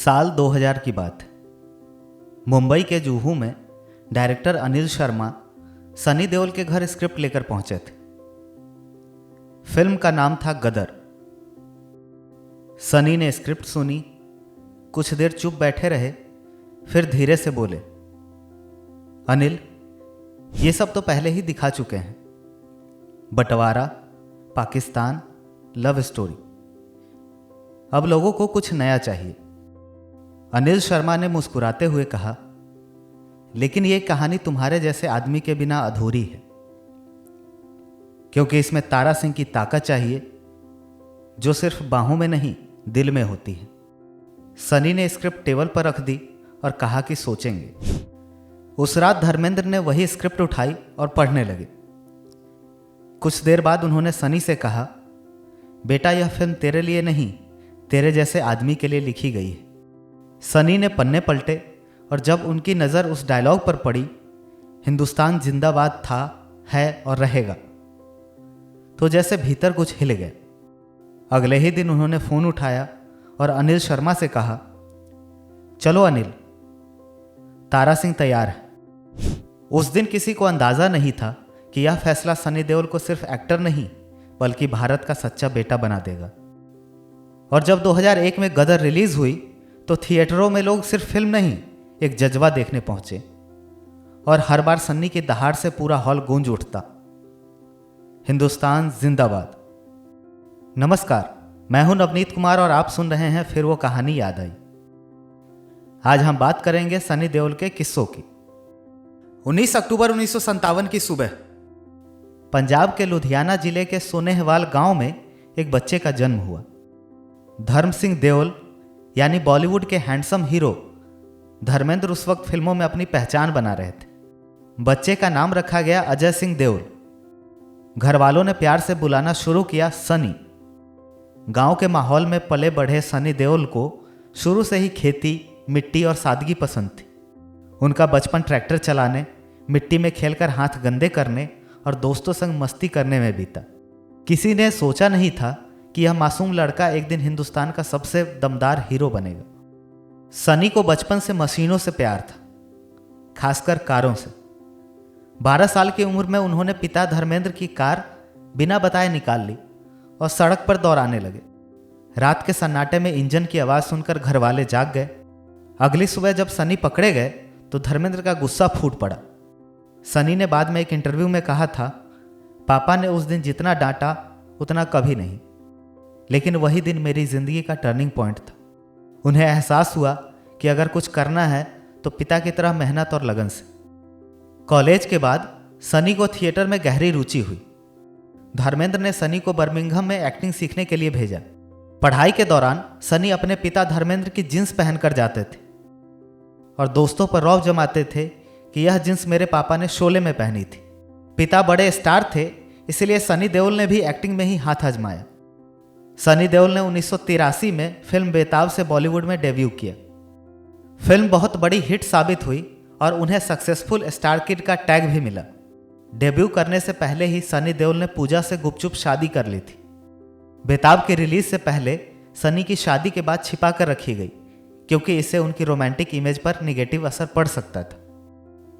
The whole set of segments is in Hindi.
साल 2000 की बात है। मुंबई के जुहू में डायरेक्टर अनिल शर्मा सनी देओल के घर स्क्रिप्ट लेकर पहुंचे थे। फिल्म का नाम था गदर। सनी ने स्क्रिप्ट सुनी, कुछ देर चुप बैठे रहे, फिर धीरे से बोले, अनिल, ये सब तो पहले ही दिखा चुके हैं। बंटवारा, पाकिस्तान, लव स्टोरी। अब लोगों को कुछ नया चाहिए। अनिल शर्मा ने मुस्कुराते हुए कहा, लेकिन ये कहानी तुम्हारे जैसे आदमी के बिना अधूरी है, क्योंकि इसमें तारा सिंह की ताकत चाहिए जो सिर्फ बाहों में नहीं दिल में होती है। सनी ने स्क्रिप्ट टेबल पर रख दी और कहा कि सोचेंगे। उस रात धर्मेंद्र ने वही स्क्रिप्ट उठाई और पढ़ने लगे। कुछ देर बाद उन्होंने सनी से कहा, बेटा, यह फिल्म तेरे लिए नहीं, तेरे जैसे आदमी के लिए लिखी गई है। सनी ने पन्ने पलटे और जब उनकी नज़र उस डायलॉग पर पड़ी, हिंदुस्तान जिंदाबाद था, है और रहेगा, तो जैसे भीतर कुछ हिल गए। अगले ही दिन उन्होंने फ़ोन उठाया और अनिल शर्मा से कहा, चलो अनिल, तारा सिंह तैयार है। उस दिन किसी को अंदाज़ा नहीं था कि यह फैसला सनी देओल को सिर्फ एक्टर नहीं बल्कि भारत का सच्चा बेटा बना देगा। और जब 2001 में गदर रिलीज हुई तो थिएटरों में लोग सिर्फ फिल्म नहीं, एक जज्बा देखने पहुंचे। और हर बार सन्नी की दहाड़ से पूरा हॉल गूंज उठता, हिंदुस्तान जिंदाबाद। नमस्कार, मैं हूं नवनीत कुमार और आप सुन रहे हैं फिर वो कहानी याद आई। आज हम बात करेंगे सनी देओल के किस्सों की। 19 अक्टूबर 1957 की सुबह पंजाब के लुधियाना जिले के सोनेहवाल गांव में एक बच्चे का जन्म हुआ। धर्म सिंह देओल यानी बॉलीवुड के हैंडसम हीरो धर्मेंद्र उस वक्त फिल्मों में अपनी पहचान बना रहे थे। बच्चे का नाम रखा गया अजय सिंह देओल। घर वालों ने प्यार से बुलाना शुरू किया सनी। गांव के माहौल में पले बढ़े सनी देओल को शुरू से ही खेती, मिट्टी और सादगी पसंद थी। उनका बचपन ट्रैक्टर चलाने, मिट्टी में खेलकर हाथ गंदे करने और दोस्तों संग मस्ती करने में बीता। किसी ने सोचा नहीं था कि यह मासूम लड़का एक दिन हिंदुस्तान का सबसे दमदार हीरो बनेगा। सनी को बचपन से मशीनों से प्यार था, खासकर कारों से। 12 साल की उम्र में उन्होंने पिता धर्मेंद्र की कार बिना बताए निकाल ली और सड़क पर दौड़ाने लगे। रात के सन्नाटे में इंजन की आवाज़ सुनकर घर वाले जाग गए। अगली सुबह जब सनी पकड़े गए तो धर्मेंद्र का गुस्सा फूट पड़ा। सनी ने बाद में एक इंटरव्यू में कहा था, पापा ने उस दिन जितना डांटा उतना कभी नहीं, लेकिन वही दिन मेरी जिंदगी का टर्निंग पॉइंट था। उन्हें एहसास हुआ कि अगर कुछ करना है तो पिता की तरह मेहनत और लगन से। कॉलेज के बाद सनी को थिएटर में गहरी रुचि हुई। धर्मेंद्र ने सनी को बर्मिंघम में एक्टिंग सीखने के लिए भेजा। पढ़ाई के दौरान सनी अपने पिता धर्मेंद्र की जींस पहनकर जाते थे और दोस्तों पर रौब जमाते थे कि यह जींस मेरे पापा ने शोले में पहनी थी। पिता बड़े स्टार थे, इसलिए सनी देओल ने भी एक्टिंग में ही हाथ आजमाया। सनी देओल ने 1983 में फिल्म बेताब से बॉलीवुड में डेब्यू किया। फिल्म बहुत बड़ी हिट साबित हुई और उन्हें सक्सेसफुल स्टार किड का टैग भी मिला। डेब्यू करने से पहले ही सनी देओल ने पूजा से गुपचुप शादी कर ली थी। बेताब की रिलीज से पहले सनी की शादी के बाद छिपा कर रखी गई, क्योंकि इससे उनकी रोमांटिक इमेज पर निगेटिव असर पड़ सकता था।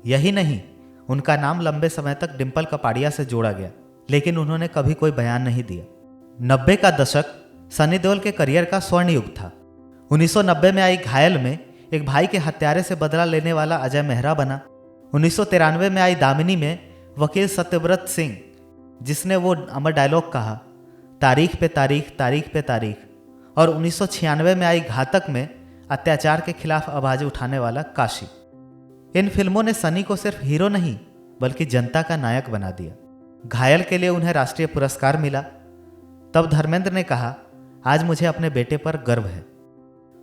यही नहीं, उनका नाम लंबे समय तक डिम्पल कपाड़िया से जोड़ा गया, लेकिन उन्होंने कभी कोई बयान नहीं दिया। 90 का दशक सनी देओल के करियर का स्वर्ण युग था। 1990 में आई घायल में एक भाई के हत्यारे से बदला लेने वाला अजय मेहरा बना। 1993 में आई दामिनी में वकील सत्यव्रत सिंह, जिसने वो अमर डायलॉग कहा, तारीख पे तारीख, तारीख पे तारीख। और 1996 में आई घातक में अत्याचार के खिलाफ आवाज उठाने वाला काशी। इन फिल्मों ने सनी को सिर्फ हीरो नहीं बल्कि जनता का नायक बना दिया। घायल के लिए उन्हें राष्ट्रीय पुरस्कार मिला। तब धर्मेंद्र ने कहा, आज मुझे अपने बेटे पर गर्व है।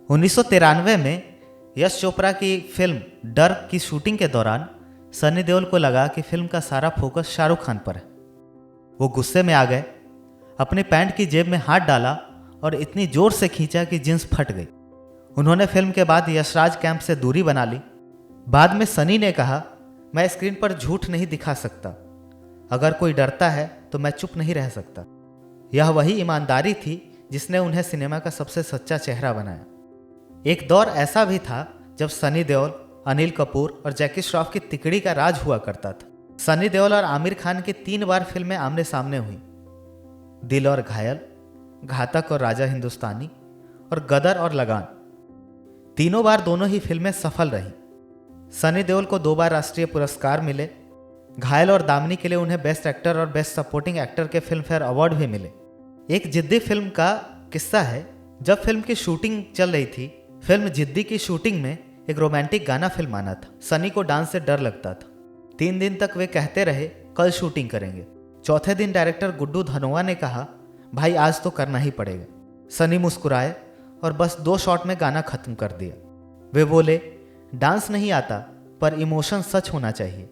1993 में यश चोपड़ा की फिल्म डर की शूटिंग के दौरान सनी देओल को लगा कि फिल्म का सारा फोकस शाहरुख खान पर है। वो गुस्से में आ गए, अपनी पैंट की जेब में हाथ डाला और इतनी जोर से खींचा कि जींस फट गई। उन्होंने फिल्म के बाद यशराज कैंप से दूरी बना ली। बाद में सनी ने कहा, मैं स्क्रीन पर झूठ नहीं दिखा सकता, अगर कोई डरता है तो मैं चुप नहीं रह सकता। यह वही ईमानदारी थी जिसने उन्हें सिनेमा का सबसे सच्चा चेहरा बनाया। एक दौर ऐसा भी था जब सनी देओल, अनिल कपूर और जैकी श्रॉफ की तिकड़ी का राज हुआ करता था। सनी देओल और आमिर खान की 3 बार फिल्में आमने सामने हुई, दिल और घायल, घातक और राजा हिंदुस्तानी और गदर और लगान। तीनों बार दोनों ही फिल्में सफल रहीं। सनी देओल को 2 बार राष्ट्रीय पुरस्कार मिले। घायल और दामिनी के लिए उन्हें बेस्ट एक्टर और बेस्ट सपोर्टिंग एक्टर के फिल्म फेयर अवार्ड भी मिले। एक जिद्दी फिल्म का किस्सा है, जब फिल्म की शूटिंग चल रही थी, फिल्म जिद्दी की शूटिंग में एक रोमांटिक गाना फिल्म आना था। सनी को डांस से डर लगता था। 3 दिन तक वे कहते रहे कल शूटिंग करेंगे। चौथे दिन डायरेक्टर गुड्डू धनोआ ने कहा भाई आज तो करना ही पड़ेगा। सनी मुस्कुराए और बस 2 शॉट में गाना खत्म कर दिया। वे बोले डांस नहीं आता पर इमोशन सच होना चाहिए।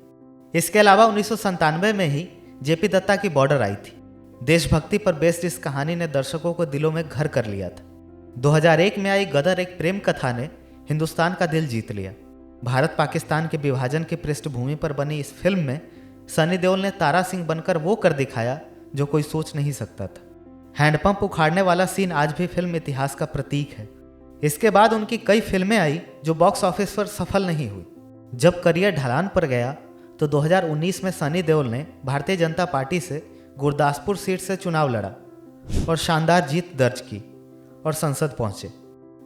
इसके अलावा 1997 में ही जेपी दत्ता की बॉर्डर आई थी। देशभक्ति पर बेस्ड इस कहानी ने दर्शकों को दिलों में घर कर लिया था। 2001 में आई गदर एक प्रेम कथा ने हिंदुस्तान का दिल जीत लिया। भारत पाकिस्तान के विभाजन की पृष्ठभूमि पर बनी इस फिल्म में सनी देओल ने तारा सिंह बनकर वो कर दिखाया जो कोई सोच नहीं सकता था। हैंडपंप उखाड़ने वाला सीन आज भी फिल्म इतिहास का प्रतीक है। इसके बाद उनकी कई फिल्में आई जो बॉक्स ऑफिस पर सफल नहीं हुई। जब करियर ढलान पर गया तो 2019 में सनी देओल ने भारतीय जनता पार्टी से गुरदासपुर सीट से चुनाव लड़ा और शानदार जीत दर्ज की और संसद पहुंचे।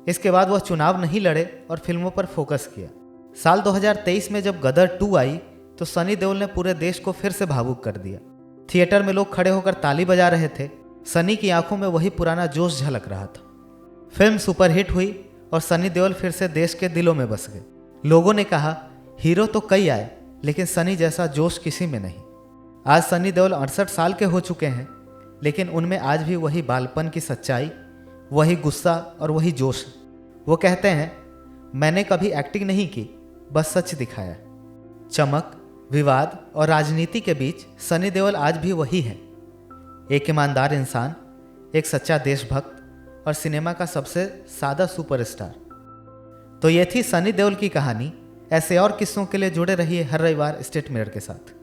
इसके बाद वह चुनाव नहीं लड़े और फिल्मों पर फोकस किया। साल 2023 में जब गदर 2 आई तो सनी देओल ने पूरे देश को फिर से भावुक कर दिया। थिएटर में लोग खड़े होकर ताली बजा रहे थे। सनी की आंखों में वही पुराना जोश झलक रहा था। फिल्म सुपरहिट हुई और सनी देओल फिर से देश के दिलों में बस गए। लोगों ने कहा हीरो तो कई आए लेकिन सनी जैसा जोश किसी में नहीं। आज सनी देओल 68 साल के हो चुके हैं, लेकिन उनमें आज भी वही बालपन की सच्चाई, वही गुस्सा और वही जोश। वो कहते हैं मैंने कभी एक्टिंग नहीं की, बस सच दिखाया। चमक, विवाद और राजनीति के बीच सनी देओल आज भी वही हैं। एक ईमानदार इंसान, एक सच्चा देशभक्त और सिनेमा का सबसे सादा सुपरस्टार। तो ये थी सनी देओल की कहानी। ऐसे और किस्सों के लिए जुड़े रहिए हर रविवार स्टेट मिरर के साथ।